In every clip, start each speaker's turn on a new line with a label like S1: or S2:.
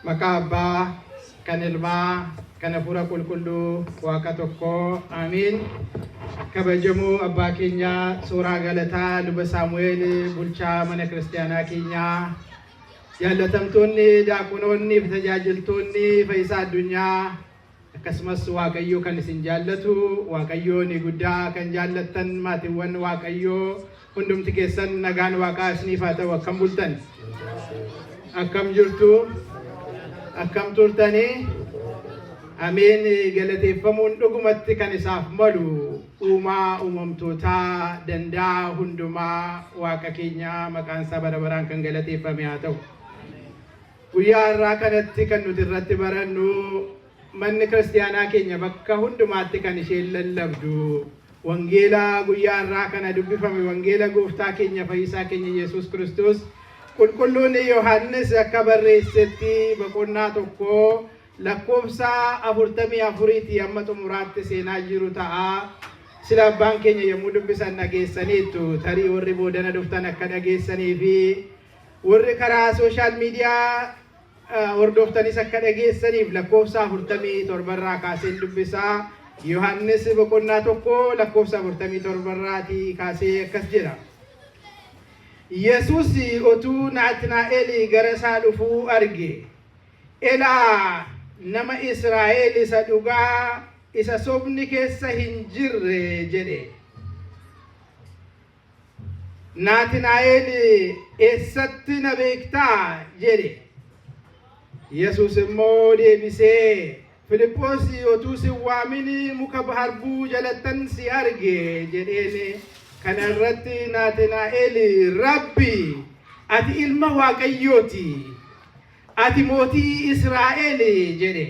S1: Makaba kanilma kanapura kulkullu waaqa tokko amiin. Kabajamoo abbaa keenya suuraa galataa luba Saamu'eel bulchaa mana kiristaanaa keenyaa jaalatamtoonni daakunoonni fi tajaajiltoonni fayyisaa addunyaa akkasumas waaqayyoo kan isin jaallatu waaqayyoo ni guddaa kan jaallattan maatiiwwan waaqayyoo hundumti keessan nagaan waaqaa isiniif haa ta'u. Akkam bultan? Akkam jirtu? Akkam turtanii? Ameen. Galateeffamuun dhugumatti kan isaaf malu uumaa uumamtootaa danda'a hundumaa waaqa keenya maqaan isaa bara baraan kan galateeffame haa ta'u. Guyyaa har'aa kanatti kan nuti irratti barannu manni kiristaanaa keenya bakka hundumaatti kan isheen lallabdu wangeela guyyaa har'aa kana dubbifame wangeela gooftaa keenya fayyisaa keenya Yesuus Kiristoos qulqulluun Yohaannis akka barreessetti boqonnaa 1 lakkoofsa 44 hamma xumuraatti seenaa jiru ta'a. Sila abbaan keenya yommuu dubbisan dhageessaniitu tarii warri boodana dhuftan akka dhageessanii fi warri karaa sooshaal miidiyaa hordoftanis akka dhageessaniif lakkoofsa 47 irraa kaasee dubbisaa. Yohaannis boqonnaa 1 lakkoofsa 47 irraatii kaasee akkas jedha. Yesuus otuu Naatnaa'el gara isaa dhufuu arge. Elaa nama Israa'el isa dhugaa isa sobni keessa hin jirre jedhe. Naatnaa'el eessatti na beektaa jedhe. Yesuus immoo deebisee Filiphos otuu si waamin muka harbuu jalattan si arge jedheen. Kana irratti Naatnaa'el Rabbi ati ilma Waaqayyooti ati mootii Israa'el jedhe.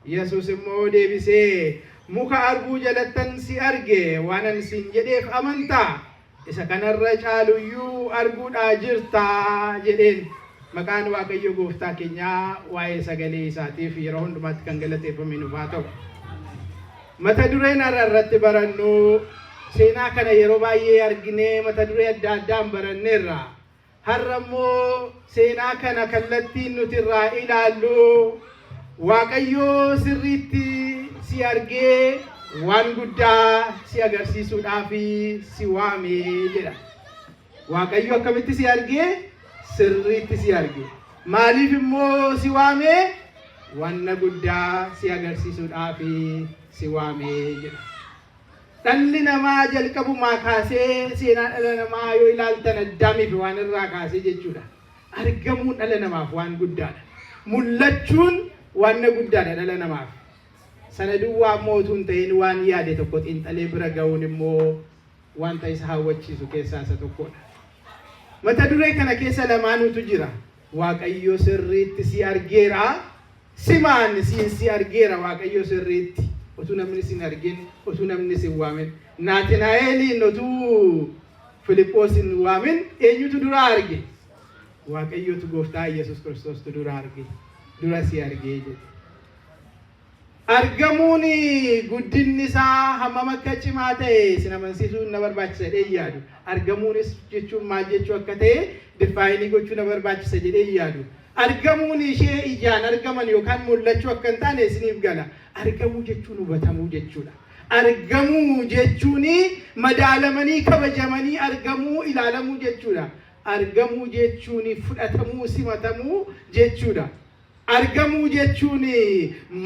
S1: Yesuus immoo deebisee muka harbuu jalattan si arge waanan sin jedheef amantaa isa kanarra caaluyyuu arguudhaa jirtaa jedheen. Maqaan Waaqayyo gooftaa keenyaa waa'ee sagalee isaatiif yeroo hundumaatti kan galateeffame nuuf haa ta'u. Mata dureen irratti barannu seenaa kana yeroo baay'ee arginee mata duree adda addaan baranneerra. Har'a immoo seenaa kana kallattiin nuti irraa ilaallu Waaqayyo sirriitti si argee waan guddaa si agarsiisuudhaaf si waame jedha. Waaqayyo akkamitti si argee? Sirriitti si arge. Maaliif immoo si waame? Waan guddaa si agarsiisuudhaaf si waame jedha. Dhalli namaa jalqabumaa kaasee seenaa dhala namaa yoo ilaaltan Addaamiif waan irraa kaasee jechuudha. Argamuun dhala namaaf waan guddaadha. Mul'achuun waan guddaadha dhala namaaf. Sana duwwaa mootuu hin ta'in waan yaade tokko xiinxalee bira ga'uun immoo wanta isa hawwachiisu keessaa isa tokkodha. Mata duree kana keessa lamaanutu jira. Waaqayyo sirriitti si argeera. Simaan si argeera Waaqayyo sirriitti. Otuu namni sin argin, otuu namni sin waamin. Naatnaa'el otuu Filiphos hin waamin eenyutu dura arge? Waaqayyotu gooftaa Yesuus Kiristoos dura arge. Dura si argee jedhe. Argamuun guddinni isaa hammam akka cimaa ta'e sin amansiisuun na barbaachisa jedhee yaadu. Argamuunis jechuun maal jechuu akka ta'e difaayinii gochuu na barbaachisa jedhee yaadu. Argamuun ishee ijaan argaman yookaan mul'achuu akka hin taane isiniif gala. Argamuu jechuun hubatamuu jechuudha. Argamuu jechuun madaalamanii kabajamanii argamuu ilaalamuu jechuudha. Argamuu jechuun fudhatamuu simatamuu jechuudha. Argamuu jechuun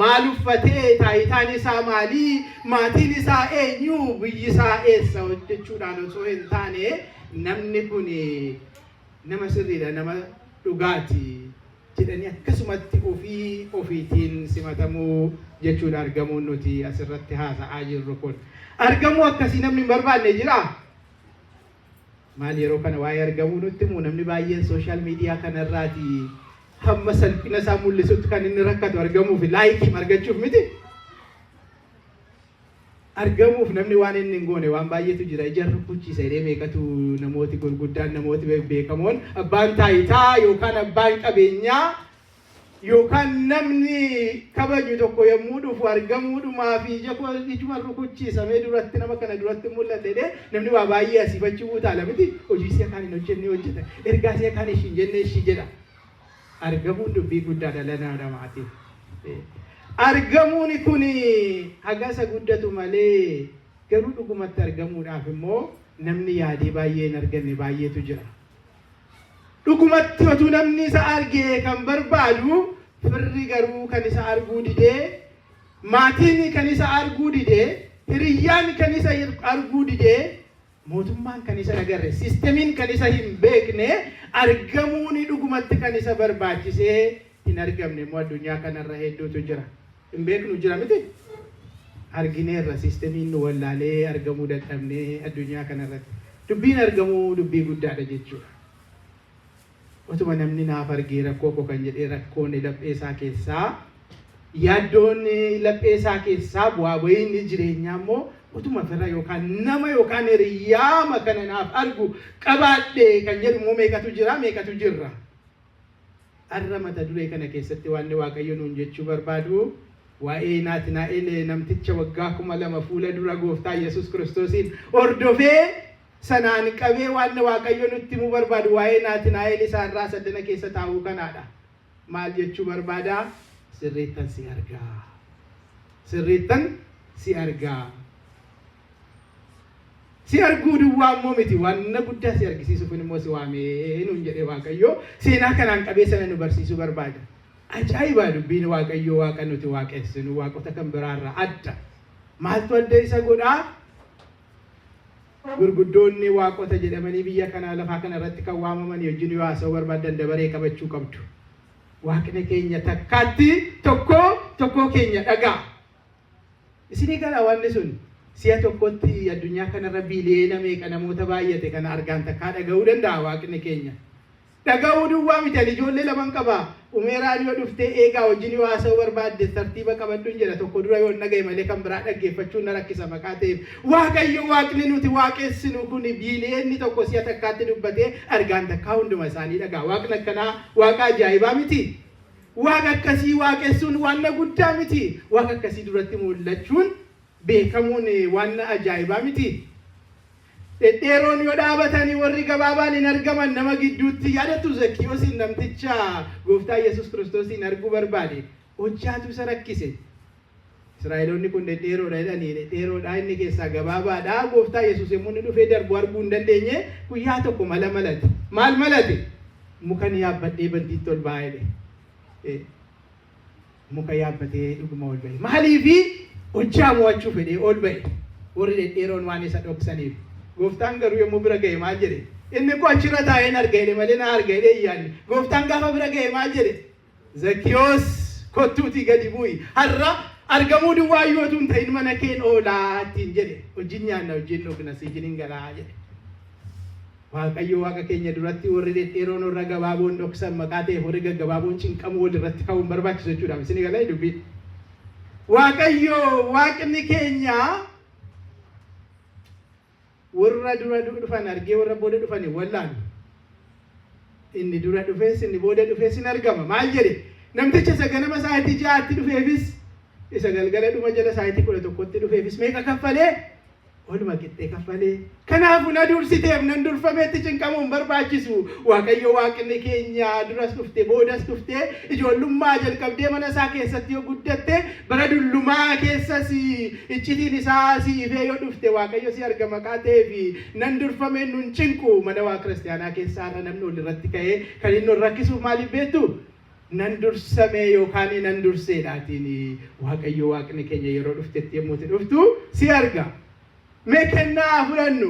S1: maal uffatee taayitaan isaa maalii maatiin isaa eenyu biyyi isaa eessa jechuudhaan osoo hin taane namni kun nama sirriidha nama dhugaati jedhanii akkasumatti ofiitiin simatamuu jechuudha. Argamuun nuti asirratti haasa'aa jirru kun argamuu akkasii namni hin barbaanne jira. Maal yeroo kana waa'ee argamuu nutti himu namni baay'een sooshaal miidiyaa kanarraati hamma salphina isaa mul'isutti kan inni rakkatu argamuuf laayikii argachuuf miti. Argamuuf namni waan inni hin goone waan baay'eetu jira. Ijaan rukuchiisa jedhee meeqatu namooti gurguddaan namooti beekamoon abbaan taayitaa yookaan abbaan qabeenyaa yookaan namni kabaju tokko yommuu dhufu argamuudhumaa fi ijuma rukuchiisamee duratti nama kana duratti mul'ate jedhee namni waa baay'ee asiifachuu taala miti. Hojii isaa kan hin hojjenne hojjeta. Ergaa isaa kan hin jenne ishii jedha. argamuun dubbii guddaa dhala namaatiif. Argamuun kun hagasa guddatu malee garuu dhugumatti argamuudhaaf immoo namni yaadee baay'ee hin arganne baay'eetu jira. Dhugumatti otuu namni isa argee kan barbaadu firri garuu kan isa arguu didee, maatiin kan isa arguu didee, hiriyyaan kan isa arguu didee, mootummaan kan isa agarre, siistemiin kan isa hin beekne argamuun dhugumatti kan isa barbaachisee hin argamne immoo addunyaa kanarra hedduutu jira. Hin beeknu jira miti? Argineerra siistemiin nu wallaalee argamuu dadhabnee addunyaa kanarratti. Dubbiin argamuu dubbii guddaadha jechuudha. Otuma namni naaf argee rakkoo koo kan jedhee rakkoon laphee isaa keessaa, yaaddoon laphee isaa keessaa bu'aa bahiin jireenyaa immoo utuma fira yookaan nama yookaan hiriyaa kana naaf argu qabaadhee kan jedhu immoo meeqatu jira meeqatu jirra. Arra mata duree kana keessatti waan Waaqayyo nuun jechuu barbaadu waa'ee Naatnaa'el namticha waggaa 2000 fuula dura Gooftaa Yesuus Kiristoosiin hordofee sanaan qabee waan Waaqayyo nutti himuu barbaadu waa'ee Naatnaa'el isaarraa saddana keessa taa'uu kanaadha. Maal jechuu barbaada? Sirriittan si argaa. Sirriittan si argaa. Si arguu duwwaa immoo miti waan guddaa si argisiisuuf immoo si waamee nuun jedhee Waaqayyo seenaa kanaan qabee sana nu barsiisuu barbaada. Ajaa'iba dubbiin Waaqayyo Waaqa nuti waaqessinu waaqota kan biraarraa adda. Maaltu adda isa godhaa? Gurguddoonni waaqota jedhamanii biyya kana lafaa kana irratti kan waamaman wajjin yoo haasa'uu barbaadan dabaree qabachuu qabdu. Waaqni keenya takkaatti tokko keenya dhagaa. Isinii gara wanni sun si'a tokkotti addunyaa kanarra biiliyeena meeqa namoota baay'ate kana argaan takkaa dhaga'uu danda'a Waaqni keenya. Dhaga'uu duwwaa miti ijoollee laman qaba. Umeeraan yoo dhuftee eegaa wajjin yoo haasa'uu barbaadde tartiiba qabadduun jedha tokko dura yoo dhagaye malee kan biraa dhaggeeffachuun na rakkisa maqaa ta'eef. Waaqayyo Waaqni nuti waaqessinu kun biiliyeenni tokko si'a takkaatti dubbatee argaan takkaa hunduma isaanii dhagaa. Waaqni akkanaa Waaqa ajaa'ibaa miti. Waaqa akkasii waaqessuun waan guddaa miti. Waaqa akkasii duratti mul'achuun beekamuun waan ajaa'ibaa miti. Dhedheeroon yoo dhaabatanii warri gabaabaan hin argaman nama gidduutti yaadatu Zakkiyoosiin namticha Gooftaa Yesuus Kiristoosiin arguu barbaade hojjaatu isa rakkise. Israa'eloonni kun dhedheeroodha jedhanii dhedheeroodha inni keessaa gabaabaadha. Gooftaa Yesuus yommuu inni dhufee darbu arguu hin dandeenye guyyaa tokko mala malate. Maal malate? Muka ni yaabbadhee bantiitti ol baay'ee. Muka yaabbatee dhuguma ol ba'e. Maaliifi hojjaa mo'achuu fedhee ol ba'e. Warri dhedheeroon waan isa dhoksaniif. Gooftaan garuu yommuu bira ga'e maal jedhe? Inni ko achirra taa'ee arga'ee malee na arga'ee iyyaanne. Gooftaan gaafa bira ga'e maal jedhe? Zakkiyoos kottuutii gadi bu'i. Har'a argamuu duwwaa yoo tun ta'in mana keen oolaa ittiin jedhe. Hojiin nyaanna hojiin dhugna siijin hin galaa jedhe. Waaqayyo Waaqa keenya duratti warri dhedheeroon warra gabaaboon dhoksan maqaa ta'e warri gaggabaaboon cinqamu walirratti ka'uun barbaachisu jechuudha. Isin galaa dubbii. Waaqayyo Waaqni keenya warra dura dhufan argee warra booda dhufan wallaan. Inni dura dhufees inni booda dhufees hin argama. Maal jedhe? Namticha isa ganama sa'aatii 6tti dhufeefis isa galgala dhuma jala sa'aatii 11tti dhufeefis meeqa kaffalee? Oluma qixxee kaffalee. Kanaafuu na dursiteef nan durfameetti cinqamuun barbaachisu. Waaqayyo Waaqni keenya duras dhufte boodas dhufte ijoollummaa jalqabdee mana isaa keessatti yoo guddatte bara dullumaa keessas iccitiin isaa siifee yoo dhufte Waaqayyo si arga maqaa ta'eef nan durfamee nun cinqu mana waa kiristaanaa keessaarra namni ol irratti ka'ee kan inni ol rakkisuuf maaliif beektu? Nan dursamee yookaan nan durseedhaatiin Waaqayyo Waaqni keenya yeroo dhuftetti yommuu dhuftu si arga. Mee kennaa fudhannu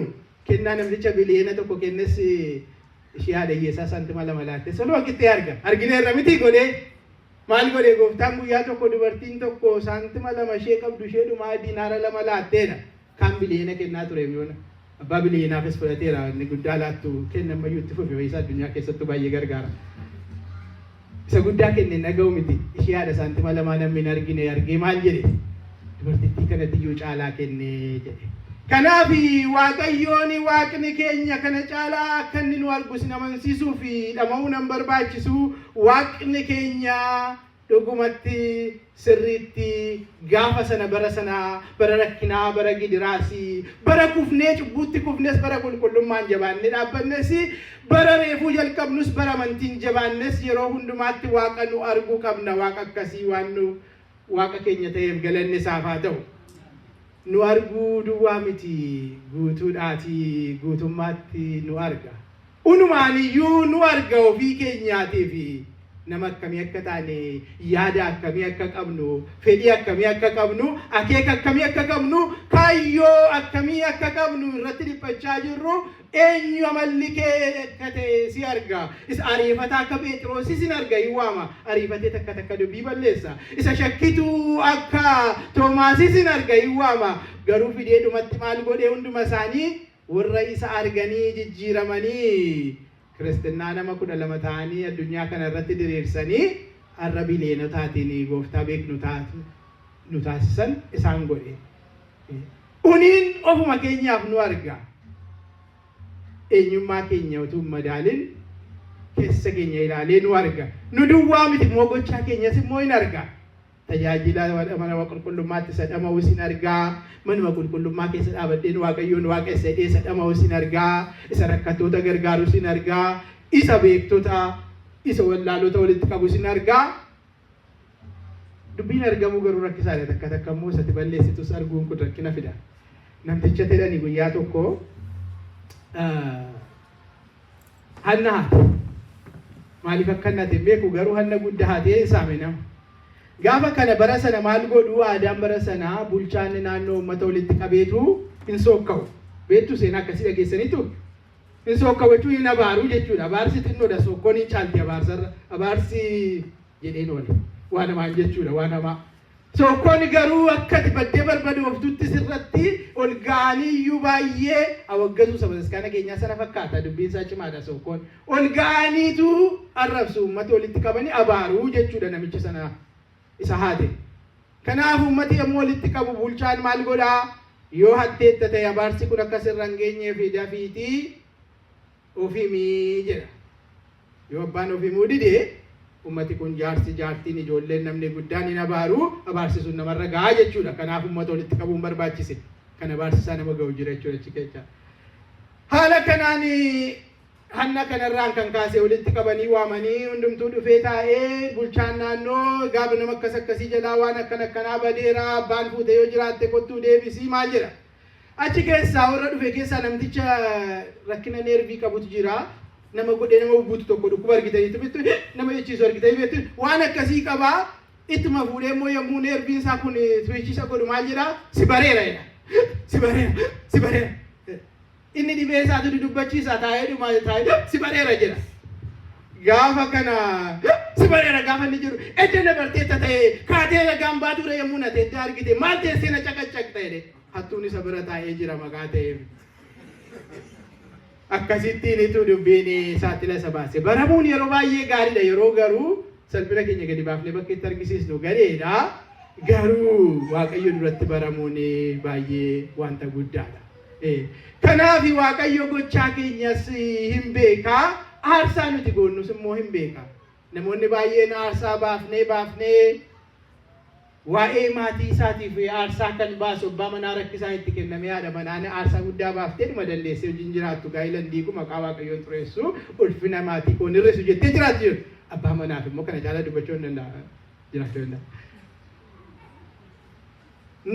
S1: kennaa namticha biliyeena tokko kennes ishee haadha hiyyeessaa saantima 2 laatte saluma qixxee arga. Argineerra miti godhee maal godhee Gooftaan guyyaa tokko dubartiin tokko saantima 2 ishee qabdu ishee dhumaa diinaara 2 laatteedha. Kan biliyeena kennaa ture mi'oona. Abbaa biliyeenaafis fudhateera inni guddaa laattu kennan mayyuutti fufe isa addunyaa keessattuu baay'ee gargaara. Isa guddaa kenne naga'u miti ishee haadha saantima 2 namni hin argine argee maal jedhe? Dubartittii kanatti iyyuu caalaa kennee jedhe. Kanaaf Waaqayyoon Waaqni keenya kana caalaa akka inni nu argus nama amansiisuu fi dhama'uu nan barbaachisu. Waaqni keenya dhugumatti sirriitti gaafa sana bara rakkinaa bara gidiraasii bara kufnee cubbuutti kufnes bara qulqullummaan jabaannee dhaabbannes bara reefuu jalqabnus bara amantiin jabaannes yeroo hundumaatti waaqa nu arguu qabna. Waaqa akkasii waan nu waaqa keenya ta'eef galanni isaaf haa ta'u. Nu arguu duwwaa miti guutuudhaati guutummaatti nu arga. Unumaaniyyuu nu arga ofii keenyaatiif nama akkamii akka taane yaada akkamii akka qabnu fedhii akkamii akka qabnu akeeka akkamii akka qabnu kaayyoo akkamii akka qabnu irratti dhiphachaa jirru eenyu amalli kee akka ta'e si arga. Isa ariifataa akka Phexros sin arga hiwaama ariifatee takka dubbii balleessa. Isa shakkituu akka Toomaas sin arga hiwaama garuu fidee dhumatti maal godhee hunduma isaanii warra isa arganii jijjiiramanii Kiristinnaa nama 12 ta'anii addunyaa kana irratti diriirsanii har'a bileenootaatiin gooftaa beeknu nu taasisan isaan godhe. Uniin ofuma keenyaaf nu arga. Eenyummaa keenya utuu madaalin keessa keenya ilaalee nu arga. Nu duwwaa miti immoo gochaa keenyas immoo hin arga. Tajaajila mana qulqullummaatti sadhama'uu sin argaa. Manuma qulqullummaa keessa dhaabadheen Waaqayyoon waaqessa jedhee sadhama'uu sin argaa. Isa rakkattoota gargaaruu sin argaa. Isa beektota isa wallaalota walitti qabu sin argaa. Dubbiin argamu garuu rakkisaadha. Takka immoo isatti balleessitus arguun kun rakkina fida. Namticha jedhanii guyyaa tokko hanna haate. Maaliif akka hanna haate beeku garuu hanna guddaa haatee saame nama. Gaafa kana bara sana maal godhu aadaan bara sana bulchaan naannoo uummata walitti qabeetu hin sookka'u. Beektu seenaa akkasii dhageessaniitu hin sookka'u jechuun hin abaaru jechuudha. Abaarsi xinnoodha sookkoon hin caalti abaarsarra. Abaarsi jedheen oole waan hamaan jechuudha waan hamaa. Sookkoon garuu akka baddee barbadooftutti sirratti ol ga'aniiyyuu baay'ee awwaggatu sabasaskaana keenyaa sana fakkaata dubbiin isaa cimaadha sookkoon. Ol ga'aniitu arrabsu uummata walitti qabanii abaaru jechuudha namicha sana. Isa haate. Kanaaf uummati yommuu walitti qabu bulchaan maal godhaa? Yoo hatteetta ta'e abaarsi kun akka sirra hin geenyeef dafiitii ofimii jedha. Yoo abbaan ofimuu didee ummati kun jaartiin ijoolleen namni guddaan hin abaaru abaarsi sun namarra gahaa jechuudha. Kanaaf uummata walitti qabuun barbaachise. Kan abaarsi isaa nama ga'u jira jechuudha achi keessa. Haala kanaan hanna kanarraan kan kaasee walitti qabanii waamanii hundumtuu dhufee taa'ee bulchaan naannoo gaafa nama akkasii jalaa waan akkanaa badeera abbaan fuute yoo jiraatte kottuu deebisii maal jedha. Achi keessaa warra dhufe keessaa namticha rakkina neervii qabutu jira. Nama godhee nama buutu tokko dhukkuba argitaniitu bittu nama jechiisu argitanii bittu waan akkasii qabaa ittuma fuudhee immoo yommuu neerviin isaa kun switchisa godhu maal jedha si bareera jedha. Si bareera. Inni dhibee isaatu dudubbachiisaa taa'ee si bareera jedha. Gaafa kana si bareera gaafa inni jiru edda dabarteetta ta'e kaatee ragaan baatu ture yommuu na teettee argite maal teessee na caqacaqxa jedhe hattuun isa bira taa'ee jira maqaa ta'eef. Akkasittiin itti dubbiin saaxila isa baase. Baramuun yeroo baay'ee gaariidha yeroo garuu salphina keenya gadi baafnee bakka itti argisiisnu gareedha. Garuu Waaqayyo duratti baramuun baay'ee wanta guddaadha. Kanaaf Waaqayyo gochaa keenyas hin beekaa aarsaa nuti goonnus immoo hin beekaa. Namoonni baay'een aarsaa baafnee waa'ee maatii isaatiif aarsaa kan baasu abbaa manaa rakkisaa itti kennamee haadha manaan aarsaa guddaa baaftee dhuma dandeessee hojiin jiraattu gaa'elan diiku maqaa Waaqayyoon xureessu ulfina maatii koon hir'isu jettee jiraatti jiru. Abbaa manaaf immoo kana caalaa dubbachuu hin danda'a jiraachuu danda'a.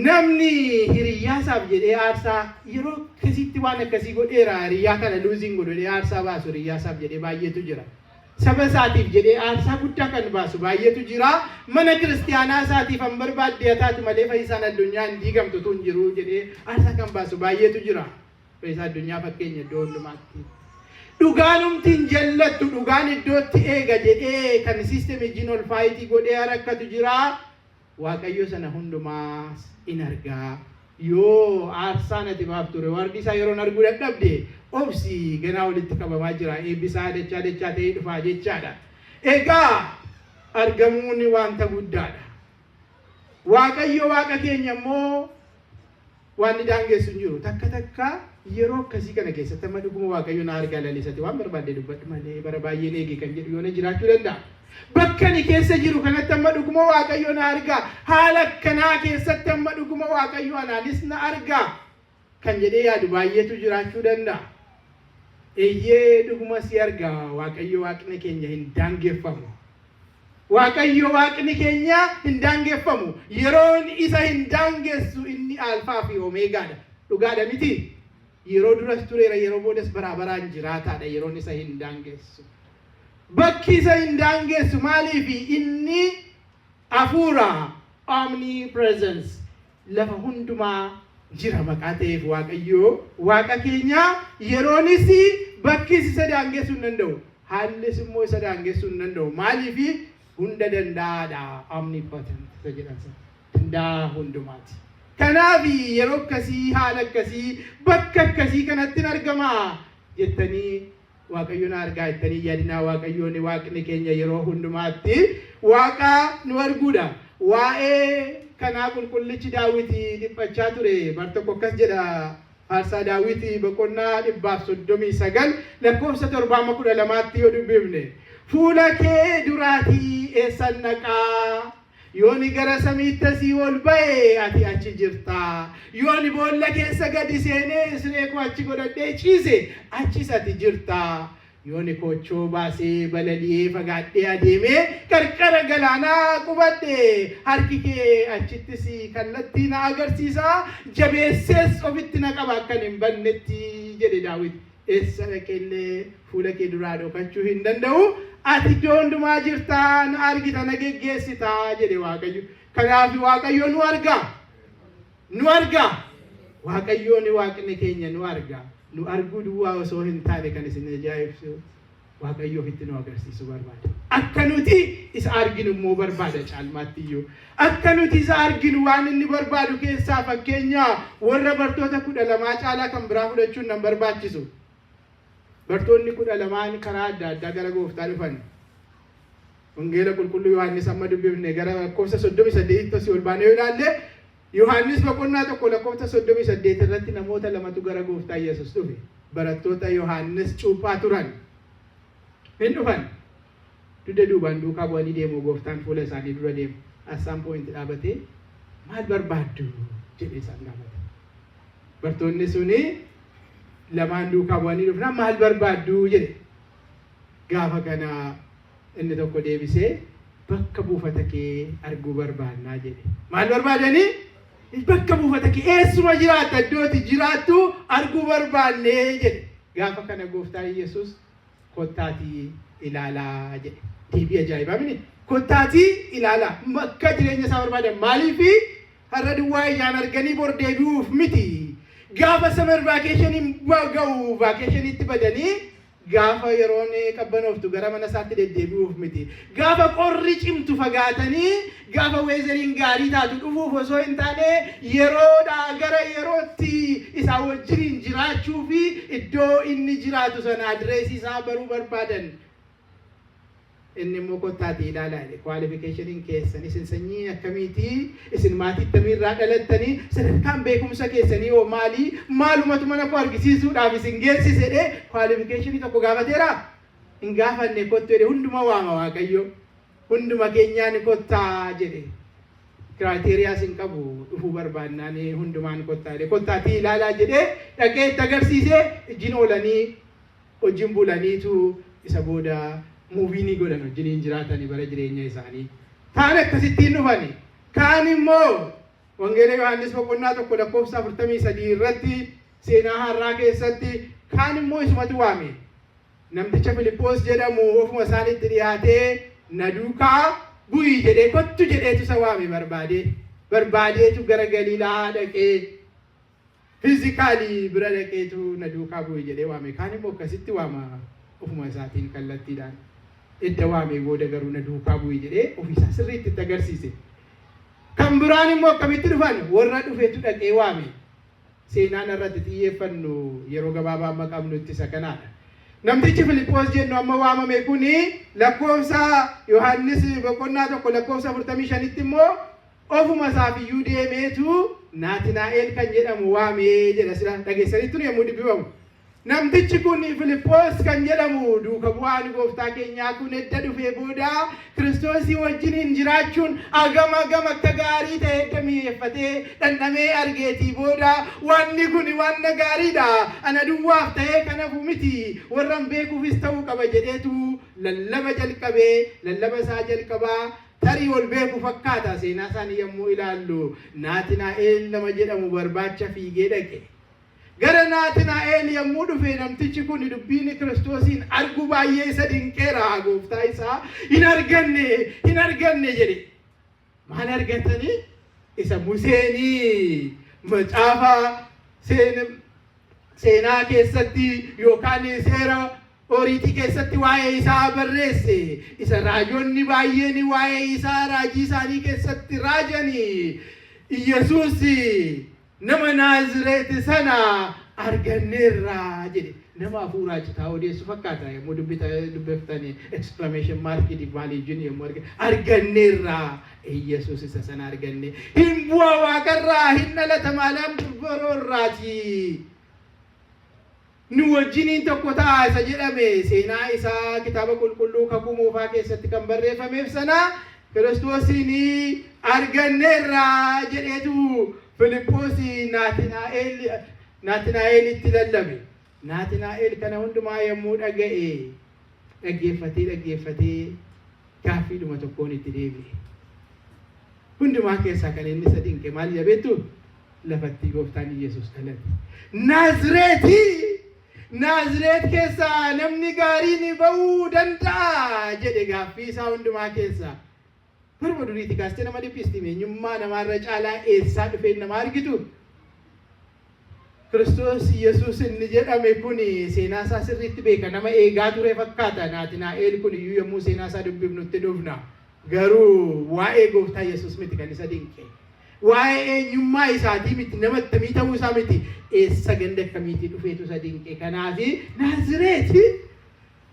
S1: Namni hiriyaasaaf jedhee aarsaa yeroo akkasitti waan akkasii godheera hiriyaa kana luuziin godhee aarsaa baasu hiriyaasaaf jedhee baay'eetu jira. Saba isaatiif jedhee aarsaa guddaa kan baasu baay'eetu jira. Mana kiristaanaa isaatiif an barbaadde taatu malee fayyisaan addunyaa hin diigamtu tun jiru jedhee aarsaa kan baasu baay'eetu jira. Fayyisaa addunyaa fakkeenya iddoo hundumaatti. Dhugaanumti hin jallattu dhugaan iddootti eega jedhee kan siisteemii jiin ol faayitii godhee rakkatu jira. Waaqayyo sana hundumaas in argaa. Yoo aarsaan ati baaf ture warri isaa yeroo arguu dadhabde obsi ganaa walitti qabamaa jira. Eebbisaa dachaa ta'ee dhufaa jechaadha. Egaa argamuun wanta guddaadha. Waaqayyo Waaqa keenya immoo waan daangessu hin jiru. Takka yeroo akkasii kana keessatti amma dhuguma waaqayyo na argaa lalisate waan barbaade dubbadhu malee bara baay'een eegi kan jedhu yoona jiraachuu danda'a. Bakka ni keessa jiru kanatti amma dhuguma waaqayyo na argaa haala akkanaa keessatti amma dhuguma waaqayyo anaanis na argaa kan jedhee yaadu baay'eetu jiraachuu danda'a. Eeyyee dhuguma si argaa waaqayyo waaqni keenya hin daangeffamu. Waaqayyo waaqni keenya hin daangeffamu. Yeroon isa hin daangessu inni alfaa fi omeegaadha. Dhugaadha miti. Yeroo duras tureera yeroo boodas baraabaraan jiraataadha yeroon isa hin daangessu. Bakki isa hin daangessu maaliifi inni hafuura omnipresence lafa hundumaa jira maqaa ta'eef waaqayyo waaqa keenya yeroonis bakkis isa daangessuu hin danda'u. Haallis immoo isa daangessuu hin danda'u. Maaliifi hunda danda'aadha omnipotent jedhamsa. Danda'a hundumaati. Kanaaf yeroo akkasii haala akkasii bakka akkasii kanatti argama jettanii waaqayyoon argaa jettanii yaadinaa waaqayyoon waaqni keenya yeroo hundumaatti waaqa nu arguudha. Waa'ee kanaa qulqullichi Daawit dhiphachaa ture bar tokko akkas jedha faarsaa Daawit boqonnaa 139 lakkoofsa 712 yoo dubbifne fuula kee duraatii eessan naqaa yooni gara samiitti asii ol ba'e ati achi jirta yooni boolla keessa gadi seenee siree koo achi godhadhee ciise achis ati jirta yooni koochoo baasee balali'ee fagaadhee adeemee qarqara galaanaa qubadhe harki kee achittis kallattii na agarsiisa jabeessees ofitti na qaba akkan hin bannetti jedhe Daawit. Eessa dhaqellee fuula kee duraa dhokachuu hin danda'u. Ati iddoo hundumaa jirta na argita na geggeessita jedhe waaqayyo. Kanaaf waaqayyo nu arga. Nu arga. Waaqayyoon waaqni keenya nu arga. Nu arguu duwwaa osoo hin taane kan isin ajaa'ibsu waaqayyo ofitti nu agarsiisu barbaada. Akka nuti isa arginu immoo barbaada caalmaatti iyyuu. Akka nuti isa arginu waan inni barbaadu keessaa fakkeenya warra bartoota 12 caalaa kan biraa fudhachuun nan barbaachisu. Bartoonni 12 karaa adda addaa gara gooftaa dhufan. Wangeela qulqulluu Yohaannis amma dubbifne gara lakkoofsa 38 ol baanee ilaalle Yohaannis boqonnaa 1 lakkoofsa 38 irratti namoota lamatu gara gooftaa Yesuus dhufe. Barattoota Yohaannis cuuphaa turan. Hin dhufan. Dudda duubaan duukaa bu'anii deemu gooftaan fuula isaanii dura deemu. Assaan poointi dhaabatee maal barbaaddu jedhee isaan gaafate. Bartoonni suni lamaan duukaa bu'anii dhufnaan maal barbaaddu jedhe. Gaafa kana inni tokko deebisee bakka buufata kee arguu barbaannaa jedhe. Maal barbaadanii? Bakka buufata kee eessuma jiraata iddooti jiraattu arguu barbaannee jedhe. Gaafa kana gooftaan Yesuus kottaatii ilaalaa jedhe. Deebii ajaa'ibaa miti. Kottaatii ilaalaa bakka jireenya isaa barbaadan maaliifi har'a duwwaa ijaan arganii bor deebi'uuf miti. Gaafa summer vacation ga'u vacation'itti badanii gaafa yeroon qabbanooftu gara mana isaatti deddeebi'uuf miti. Gaafa qorri cimtu fagaatanii gaafa weezeriin gaarii taatu dhufuuf osoo hin taane yeroodhaa gara yerootti isaa wajjin jiraachuu fi iddoo inni jiraatu sana adreesii isaa baruu barbaadan. Inni immoo kottaatii ilaalaa qualification keessan isin sanyii akkamiitii isin maatii akkamiirraa dhalattanii sadarkaan beekumsa keessanii oo maalumatu mana koo argisiisuudhaaf isin geessise qualification tokko gaafateera hin gaafanne kottu jedhe hunduma waama waaqayyo hunduma keenyaan kottaa jedhe criteria sin qabu dhufuu barbaannaan hundumaan kottaa jedhe kottaatii ilaalaa jedhe dhaqee itti agarsiise ijjiin oolanii wajjin bulaniitu isa booda muuviini godhan wajjiniin jiraatanii bara jireenya isaanii. Taan akkasittiin dhufani. Kaan immoo Wangeela Yohaannis boqonnaa 1 lakkoofsa 43 irratti seenaa har'aa keessatti kaan immoo isumatu waame. Namticha Filiphos jedhamu ofuma isaaniitti dhiyaatee na duukaa bu'i jedhee kottu jedheetu isa waame barbaadeetu gara Galiilaa dhaqee fiizikaalii bira dhaqeetu na duukaa bu'i jedhee waame. Kaan immoo akkasitti waama ofuma isaatiin kallattiidhaan. Edda waamee booda garuu na duukaa bu'i jedhee ofiisaa sirriitti itti agarsiise. Kan biraan immoo akkamitti dhufan warra dhufeetu dhaqee waame. Seenaan irratti xiyyeeffannu yeroo gabaabaa amma qabnutti isa kanaadha. Namtichi Filiphos jennu amma waamame kuni lakkoofsa Yohaannis boqonnaa 1 lakkoofsa 45tti immoo ofuma isaatiyyuu deemeetu Naatinaa'el kan jedhamu waamee jedha sila dhageessanitti nu yommuu dubbifamu. Namtichi kun Filiphoos kan jedhamu duuka bu'aan gooftaa keenyaa kun edda dhufee booda Kiristoosii wajjiniin jiraachuun agam akka gaarii ta'e edda mi'eeffatee dhandhamee argeetii booda wanni kun wanna gaariidha. Ana duwwaaf ta'ee kanaafuu miti warran beekuufis ta'uu qaba jedheetu lallaba jalqabee lallaba isaa jalqabaa tarii ol beeku fakkaata. Seenaa isaanii yommuu ilaallu Naatinaa'el nama jedhamu barbaacha fiigee dhaqe. Gara Naatinaa'el yommuu dhufe namtichi kun dubbiin Kiristoosiin argu baay'ee isa dinqeera. Gooftaa isaa hin arganne jedhe. Maal argatanii? Isa Museenii macaafa seenaa keessatti yookaan seera Oriitii keessatti waa'ee isaa barreesse. Isa raajonni baay'een waa'ee isaa raajii isaanii keessatti raajanii. Yesuus nama Naazreet sana arganneerra jedhe. Nama hafuuraa citaa odeessu fakkaata yommuu dubbiftanii exclamation mark maaliijiin yommuu arganneerra. Yesuus isa sana arganne. Hin bu'aa waaqarraa hin dhalata maalaan durboroorraati. Nu wajjiniin tokko ta'a isa jedhame seenaa isaa kitaaba qulqulluu kakuu moofaa keessatti kan barreeffameef sana Kiristoosiin arganneerra jedheetu Filiphoos Naatinaa'elitti lallabe. Naatinaa'el kana hundumaa yommuu dhaga'e dhaggeeffatee gaaffiidhuma tokkoon itti deebi'e. Hundumaa keessaa kan inni isa dinqe maal jabeettu lafatti gooftaan Yesuus dhalate. Naazreet keessaa namni gaariin ba'uu danda'a jedhe gaaffii isaa hundumaa keessaa. Barba duriitti kaastee nama dhiphisti eenyummaa namaarra caalaa eessaa dhufee nama argitu. Kiristoos Yesuus inni jedhame kun seenaa isaa sirriitti beeka. Nama eegaa ture fakkaata. Naatinaa'el kun iyyuu yommuu seenaa isaa dubbifnutti dhufna. Garuu waa'ee gooftaa Yesuus miti kan isa dinqe. Waa'ee eenyummaa isaatii miti nama attamii ta'uu isaa miti. Eessa ganda akkamiitii dhufeetu isa dinqe. Kanaaf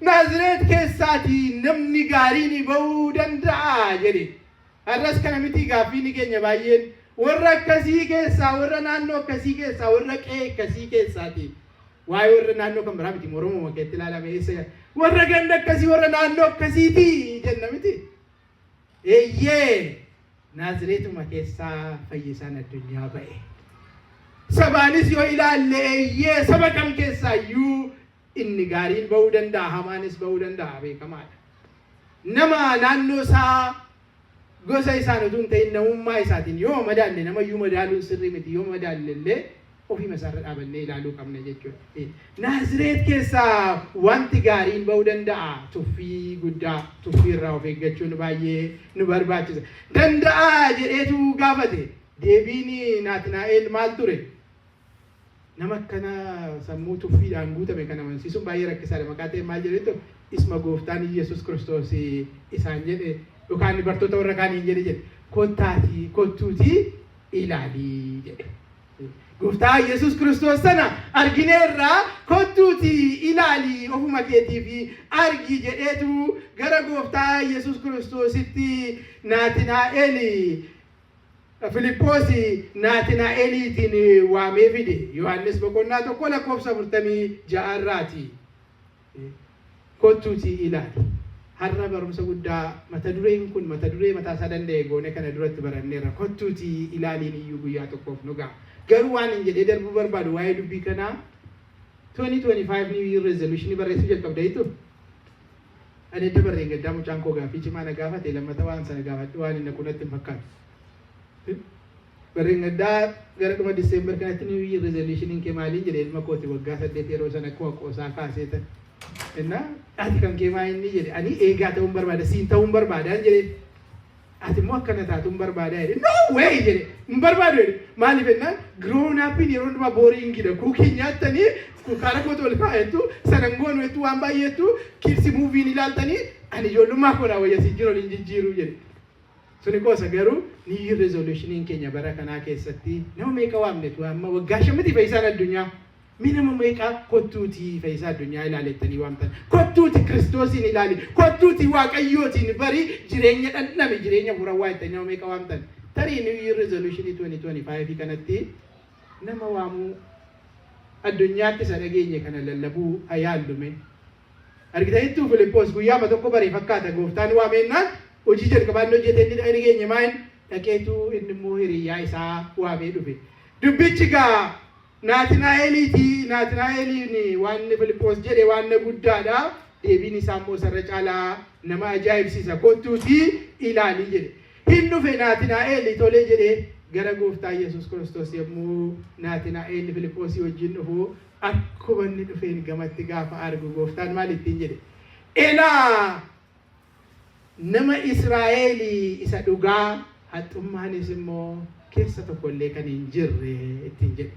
S1: Naazreet keessaati namni gaariin ba'uu danda'a jedhe. Har'as kana miti gaaffiin keenya baay'een warra akkasii keessaa warra naannoo akkasii keessaa warra qe'ee akkasii keessaati. Waa'ee warra naannoo kan biraa miti Oromoo makkeetti ilaalame eessa warra ganda akkasii warra naannoo akkasiiti jenna miti. Eeyyee Naazreetuma keessaa fayyisaan addunyaa ba'e. Sabaanis yoo ilaalle eeyyee saba kam keessaayyuu inni gaariin ba'uu danda'a hamaanis ba'uu danda'a beekamaadha. Nama naannoo isaa gosa isaan utuu hin ta'in namummaa isaatiin yoo madaalle namayyuu madaaluun sirrii miti. Yoo madaalle illee ofii isaarra dhaabannee ilaaluu qabna jechuudha. Naazreet keessaa wanti gaariin ba'uu danda'a. Tuffii guddaa tuffii irraa of eeggachuun baay'ee nu barbaachisa. Danda'a jedheetu gaafate. Deebiin Naatinaa'el maal ture? Nama akkana sammuu tuffiidhaan guutame kana amansiisuun baay'ee rakkisaadha. Maqaa ta'e maal jedhetu isma gooftaan Yesuus Kiristoos isaan jedhe yookaan bartoota warra kaaniin jedhe kottuutii ilaalii jedhe. Gooftaa Yesuus Kiristoos sana argineerraa kottuutii ilaalii ofuma keetiif argi jedheetu gara gooftaa Yesuus Kiristoositti Naatinaa'el Filiphoos Naatinaa'eliitiin waamee fide. Yohaannis boqonnaa 1:46 irraati. Kottuutii ilaali. Har'a barumsa guddaa mata dureen kun mata duree mataa isaa danda'e goone kana duratti baranneerra. Kottuutii ilaaliin iyyuu guyyaa tokkoof nu ga'a. Garuu waan hin jedhee darbuu barbaadu waa'ee dubbii kanaa 2025 New Year Resolution barreessuu jalqabda jechuudha. Ani edda barreen gaddaa mucaan koo gaaffii cimaa na gaafate lammata waan sana gaafadhu waan inni kunatti hin fakkaatu. Barreen gaddaa gara dhuma Diseembar kanatti New Year Resolution kee maaliin jedhe ilma kooti waggaa 8 yeroo sana akkuma qoosaa kaasee ta'e. Innaa ati kan kee maa inni jedhe ani eegaa ta'uun barbaada siin ta'uun barbaada jedhe. Ati immoo akkana taatuun barbaada jedhe. No way jedhe hin barbaadu jedhe. Maaliif jennaan grown upin yeroo hundumaa booriingidha. Kuukii nyaattanii kaara kootu ol kaa'ettu sanangoon wettu waan baay'eettu kiirsi muuviin ilaaltanii ani ijoollummaa koodhaa wayyasii jiru hin jijjiiru jedhe. Suni qoosa garuu New Year Resolution keenya bara kanaa keessatti nama meeqa waamnetu amma waggaa 5 fayyisaan addunyaa. Minama meeqa kottuutii fayyisaa addunyaa ilaalettanii waamtan. Kottuuti Kiristoosiin ilaali. Kottuuti Waaqayyootiin bari jireenya dhandhame jireenya furawwaa itti nama meeqa waamtan. tarii New Year Resolution 2025 kanatti nama waamu addunyaatti isa dhageenye kana lallabuu ayaallume. Argitaniittuu Filiphos guyyaama tokko baree fakkaata gooftaan waamennaan hojii jalqabaan hojjete inni dhageenye maal dhaqeetu inni immoo hiriyyaa isaa waamee dhufe. Dubbichi gaa Naatinaa'eliin waan Filiphos jedhe waan guddaadha. Deebiin isaa immoo sarara caalaa nama ajaa'ibsiisa. Kottuutii ilaalii jedhe. Hin dhufe Naatinaa'el tolee jedhe gara gooftaa Yesuus Kiristoos yommuu Naatinaa'el Filiphosii wajjin dhufu akkuma inni dhufeen gamatti gaafa argu gooftaan maal ittiin jedhe? Elaa nama Israa'elii isa dhugaa haxxummaanis immoo keessa tokkollee kan hin jirre ittiin jedhe.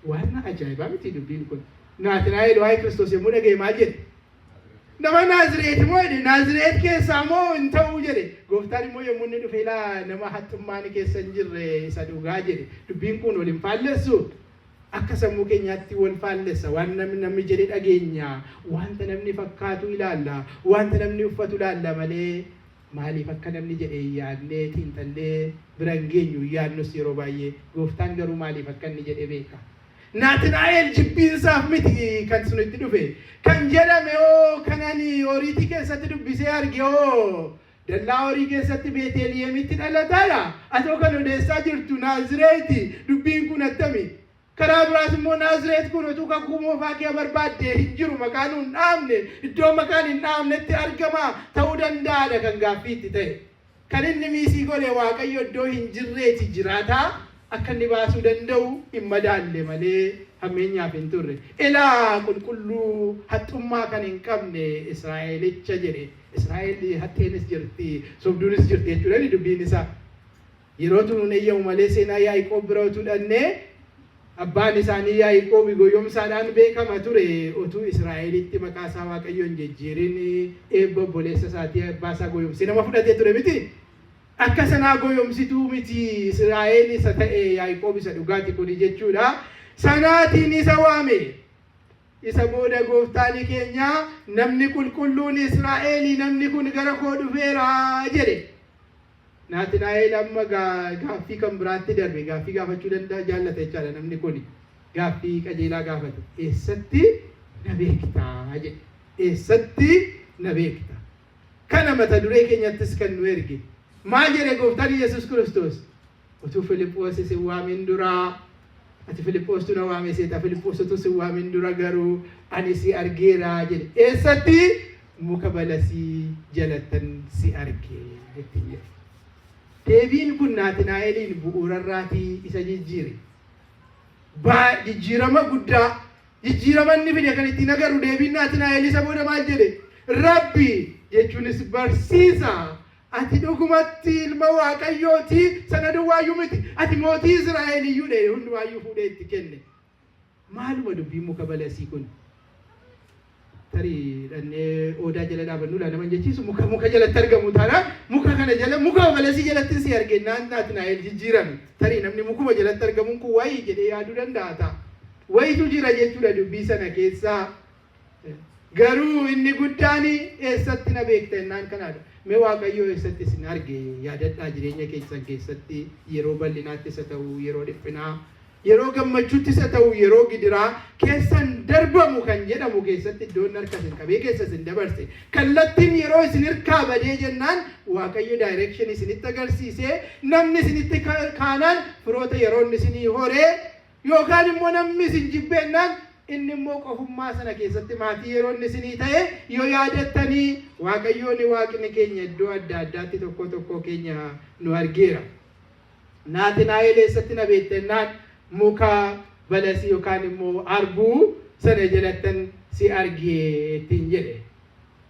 S1: Waan ajaa'ibaa miti dubbiin kun. Naatinaa'el waa'ee Kiristoos yommuu dhaga'e maal jedhe? Nama Naazreet moo jedhe Naazreet keessaa moo hin ta'uu jedhe. Gooftaan immoo yommuu inni dhufe ilaa nama haxxummaan keessa hin jirre isa dhugaa jedhe. Dubbiin kun wal hin faallessu. Akka sammuu keenyaatti wal faallessa. Waan namni jedhe dhageenya. Wanta namni fakkaatu ilaalla. Wanta namni uffatu ilaalla malee maaliif akka namni jedhe yaadnee xiinxallee bira hin geenyu yaadnus yeroo baay'ee. Gooftaan garuu maaliif akka inni jedhe beeka. Naatinaa'el jibbiinsaaf miti kan sun itti dhufe. Kan jedhame kanani horiitii keessatti dubbisee arge dallaa horii keessatti Beeteliyemitti dhalataadha. Atoo kan odeessaa jirtu Naazreeti. Dubbiin kun attami? Karaa biraas immoo Naazreet kun utuu kakuu moofaa kee barbaadde hin jiru maqaan hin dhaamne iddoo maqaan hin dhaamnetti argama ta'uu danda'aadha kan gaaffiitti ta'e. Kan inni miisii godhe Waaqayyo iddoo hin jirreeti jiraataa. Akka inni baasuu danda'u hin madaalle malee hammeenyaaf hin turre. Elaa qulqulluu haxxummaa kan hin qabne Israa'elicha jedhe. Israa'el haxxeenis jirti, sobduunis jirti jechuudha dubbiin isaa. Yeroo tunuun eeyyamu malee seenaa Yaaqoob bira utuu dhannee abbaan isaanii Yaaqoob goyyoomsaadhaan beekama ture. Utuu Israa'elitti maqaa isaa Waaqayyo hin jijjiirin eebba obboleessa isaatii abbaa isaa goyyoomsee nama fudhatee ture miti. Akka sanaa goyyoomsituu miti Israa'el isa ta'e Yaaqoob isa dhugaati kuni jechuudha. Sanaatiin isa waame. Isa booda gooftaan keenya namni qulqulluun Israa'el namni kun gara koo dhufeera jedhe. Naatinaa'el amma gaaffii kan biraatti darbe. Gaaffii gaafachuu danda'a jaallata jechaadha namni kun. Gaaffii qajeelaa gaafate. Eessatti na beektaa jedhe. Eessatti na beektaa. Kana mata duree keenyattis kan nu erge. Maal jedhe gooftaan Yesuus Kiristoos? Utuu Filiphos si waamin duraa ati Filiphos tu na waame seeta Filiphos utuu si waamin dura garuu ani si argeera jedhe. Eessatti? Muka balasii jalattan si arge jettiin jedhe. Deebiin kun Naatinaa'eliin bu'uurarraatii isa jijjiire. Jijjiirama guddaa jijjiirama inni fide kan ittiin agarru deebiin Naatinaa'el isa booda maal jedhe? Rabbi jechuunis barsiisa. Ati dhugumatti ilma Waaqayyooti sana duwwaayyuu miti. Ati mootii Israa'eliyyuu dha hundumayyuu fuudhee itti kenne. Maaluma dubbii muka balasii kun? Tarii dhannee odaa jala dhaabannu laa naman jechiisu muka jalatti argamu taana muka kana jala muka balasii jalatti si arge Naatinaa'el jijjiirame. Tarii namni mukuma jalatti argamuun kun wayii jedhee yaaduu danda'a ta'a. Wayitu jira jechuudha dubbii sana keessaa. Garuu inni guddaan eessatti na beekta jennaan kanaadha. Mee Waaqayyo eessatti isin arge yaadadhaa jireenya keessan keessatti yeroo bal'inaatti isa ta'u yeroo dhiphinaa yeroo gammachuutti isa ta'u yeroo gidiraa keessan darbamu kan jedhamu keessatti iddoon harka isin qabee keessa isin dabarse kallattiin yeroo isin hirkaa badee jennaan Waaqayyo direction isinitti agarsiisee namni isinitti kaanaan firoota yeroo inni isinii horee yookaan immoo namni isin jibbeennaan inni immoo qofummaa sana keessatti maatii yeroo inni isinii ta'e yoo yaadattanii Waaqayyoon Waaqni keenya iddoo adda addaatti tokko keenya nu argeera. Naatinaa'el eessatti na beektennaan muka balasii yookaan immoo arbuu sana jalattan si argee ittiin jedhe.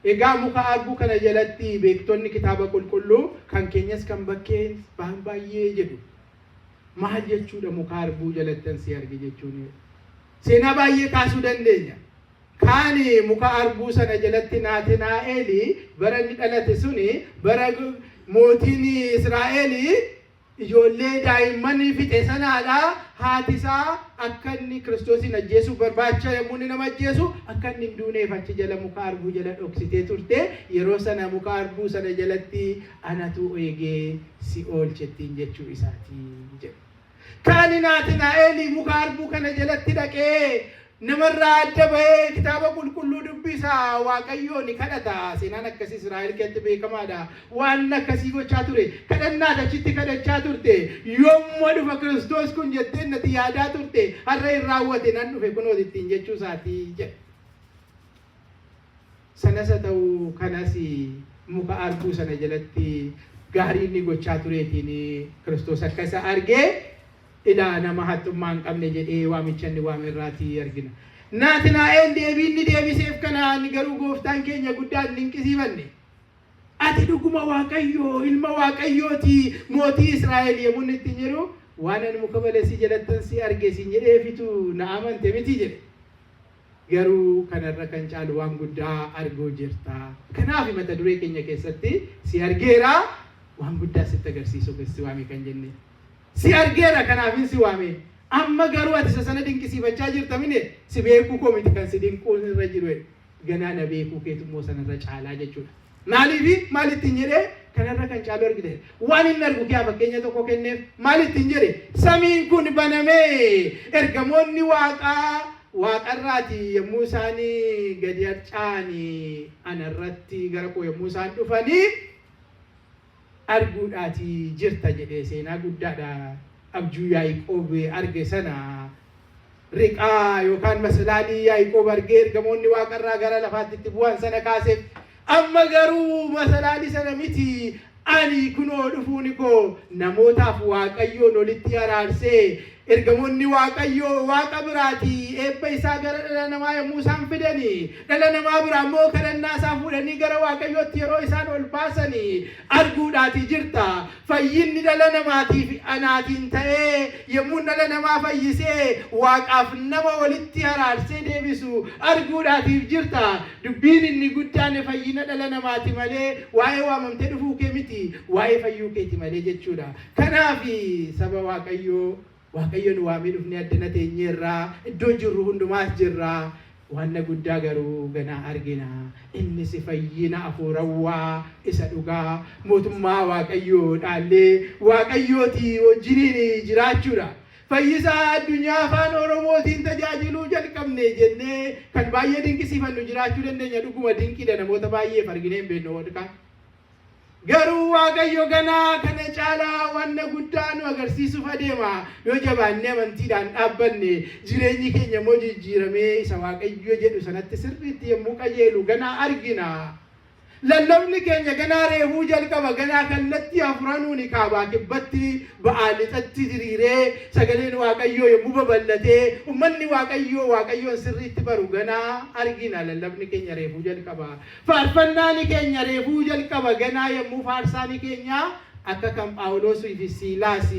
S1: Egaa muka arbuu kana jalatti beektonni kitaaba qulqulluu kan keenyas kan bakkee baay'ee jedhu. Maal jechuudha muka arbuu jalattan si arge jechuun? Seenaa baay'ee kaasuu dandeenya. Kaani muka arbuu sana jalatti Naatinaa'el bara inni dhalate suni bara mootiin Israa'el ijoollee daa'immanii fixe sanaadha. Haati isaa akka inni Kiristoosin ajjeesuu barbaacha yommuu inni nama ajjeesu akka inni hin duuneef achi jala muka harbuu jala dhoksitee turte. Yeroo sana muka harbuu sana jalatti anatu eegee si oolchettiin jechuu isaati jedhu. Kan Naatinaa'eel muka harbuu kana jalatti dhaqee namarraa adda bahee kitaaba qulqulluu dubbisaa Waaqayyoon kadhata. Seenaan akkasii Israa'el keessatti beekamaadha. Waan akkasii gochaa ture. Kadhannaa achitti kadhachaa turte. Yommuu dhufa Kiristoos kun jettee natti yaadaa turte. Har'a hin raawwate nan dhufe kunoo ittiin jechuu isaati jedha. Sanas haa ta'u kanas muka harbuu sana jalatti gaarii inni gochaa tureetiin Kiristoos akka isa argee ila nama hattummaa hin qabne jedhee waamicha inni waamerraatii argina. Naatinaa'eel deebiin deebiseef kanaan garuu gooftaan keenya guddaan dinqisiifanne. Ati dhuguma Waaqayyoo ilma Waaqayyooti mootii Israa'el yommuu itti jedhu waan ani muka balesii jalatti si arge siin jedheefitu na amante miti jedhe. Garuu kanarra kan caalu waan guddaa arguu jirta. Kanaaf mata duree keenya keessatti si argeera waan guddaa sitti agarsiisu keessi waame kan jenne. Si argeera kanaafin si waame. Amma garuu ati sana dinqisiifachaa jirta mine si beekuu koo miti kan si dinquun irra jiru ganaa na beekuu keetummoo sanarra caalaa jechuudha. Maalittiin jedhee kanarra kan caalu argite. Waan inni argu kee fakkeenya tokko kenneef maalittiin jedhe samiin kun banamee ergamoonni waaqarraati yommuu isaanii gadi harcaanii anarratti gara koo yommuu isaan dhufanii arguudhaati jirta jedhee seenaa guddaadha. Abjuu Yaaqoob arge sana riqaa yookaan masalaalii Yaaqoob argee ergamoonni waaqarraa gara lafaatti itti bu'an sana kaaseef amma garuu masalaalii sana miti ani kunoo dhufuuni koo namootaaf Waaqayyoon walitti araarsee ergamoonni Waaqayyoo waaqa biraati eebba isaa gara dhala namaa yommuu isaan fidanii dhala namaa biraa immoo kadhannaa isaa fuudhanii gara Waaqayyootti yeroo isaan ol baasanii arguudhaati jirta. Fayyinni dhala namaatiif anaatiin ta'ee yommuu dhala namaa fayyisee waaqaaf nama walitti araarsee deebisu arguudhaatiif jirta. Dubbiin inni guddaan fayyina dhala namaati malee waa'ee waamamtee dhufuu kee miti waa'ee fayyuu keeti malee jechuudha. Kanaaf saba Waaqayyoon waamee dhufnee addana teenyeerraa iddoo jirru hundumaas jirraa. Waan guddaa garuu ganaa argina. Innis fayyina hafuurawaa isa dhugaa mootummaa Waaqayyoo dhaallee Waaqayyooti wajjiniin jiraachuudha. Fayyisaa addunyaa afaan Oromootiin tajaajiluu jalqabne jennee kan baay'ee dinqisiifannu jiraachuu dandeenya. Dhuguma dinqiidha namoota baay'eef arginee hin beeknu wadkaan. Garuu Waaqayyo ganaa kana caalaa waan guddaa nu agarsiisuuf adeema. Yoo jabaannee amantiidhaan dhaabbanne jireenyi keenya immoo jijjiiramee isa Waaqayyo jedhu sanatti sirriitti yommuu qajeelu ganaa argina. Lallabni keenya ganaa reefuu jalqaba. Ganaa kallattii afuranuuni kaabaa kibbatti ba'aa lixatti diriiree sagaleen Waaqayyoo yommuu babal'atee ummanni Waaqayyoon sirriitti baru ganaa argina. Lallabni keenya reefuu jalqaba. Faarfannaani keenya reefuu jalqaba. Ganaa yommuu faarsaani keenya akka kan Phaawulosii fi Siilaas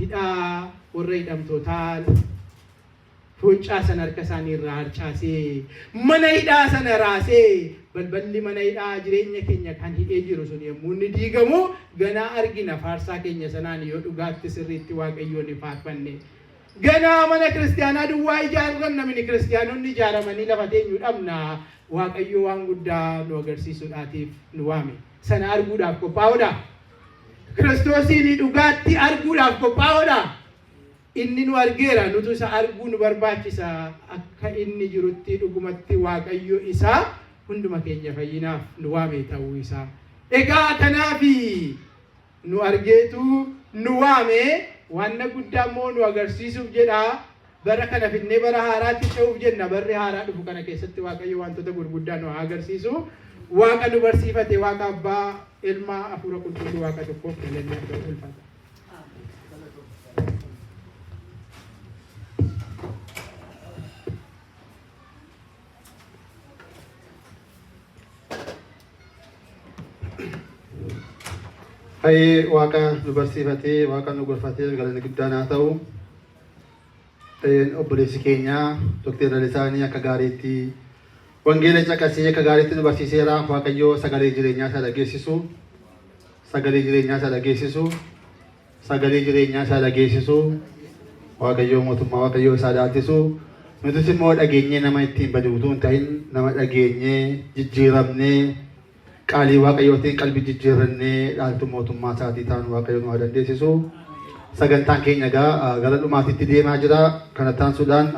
S1: hidhaa warra hidhamtootaa fuuncaa sana harka isaanii irraa harcaasee mana hidhaa sana raasee balballi mana hidhaa jireenya keenya kan hidhee jiru sun yommuu inni diigamu ganaa argina. Faarsaa keenya sanaan yoo dhugaatti sirriitti Waaqayyoon faarfanne. Ganaa mana kiristaanaa duwwaa ijaarran namni kiristaanonni ijaaramanii lafa teenyu dhabna. Waaqayyo waan guddaa nu agarsiisuudhaatiif nu waame. Sana arguudhaaf qophaa'uudha. Kiristoosiin dhugaatti arguudhaaf qophaa'uudha. Inni nu argeera nutu isa arguu nu barbaachisa. Akka inni jirutti dhugumatti Waaqayyo isaa hunduma keenya fayyinaaf nu waame ta'uu isaa. Egaa kanaaf nu argeetu nu waame waan guddaa immoo nu agarsiisuuf jedha. Bara kana finnee bara haaraatti ce'uuf jenna. Barri haaraa dhufu kana keessatti Waaqayyo wantoota gurguddaa nu agarsiisu. Waaqa nu barsiifate Waaqa Abbaa Ilma Hafuura Qulqulluu Waaqa tokkoof galanni akka ulfaata.
S2: Hai Waaqa nu barsiifatee Waaqa nu gorfatee galanni guddaan haa ta'u. Obboleessi keenya Dr. Lalisaanii akka gaariitti wangeela caqasee akka gaariitti nu barsiiseera. Waaqayyo sagalee jireenyaa isaa dhageessisu sagalee jireenyaa isaa dhageessisu waaqayyoo mootummaa waaqayyoo isaa dhaatisu nutis immoo dhageenyee nama ittiin baduutuu hin ta'in nama dhageenyee jijjiiramnee qaalii waaqayyootiin qalbii jijjiirrannee dhaaltu mootummaa isaatii ta'an waaqayyoo nu haa dandeessisu. Sagantaan keenya gara dhumaatitti deemaa jira. Kana taansuudhaan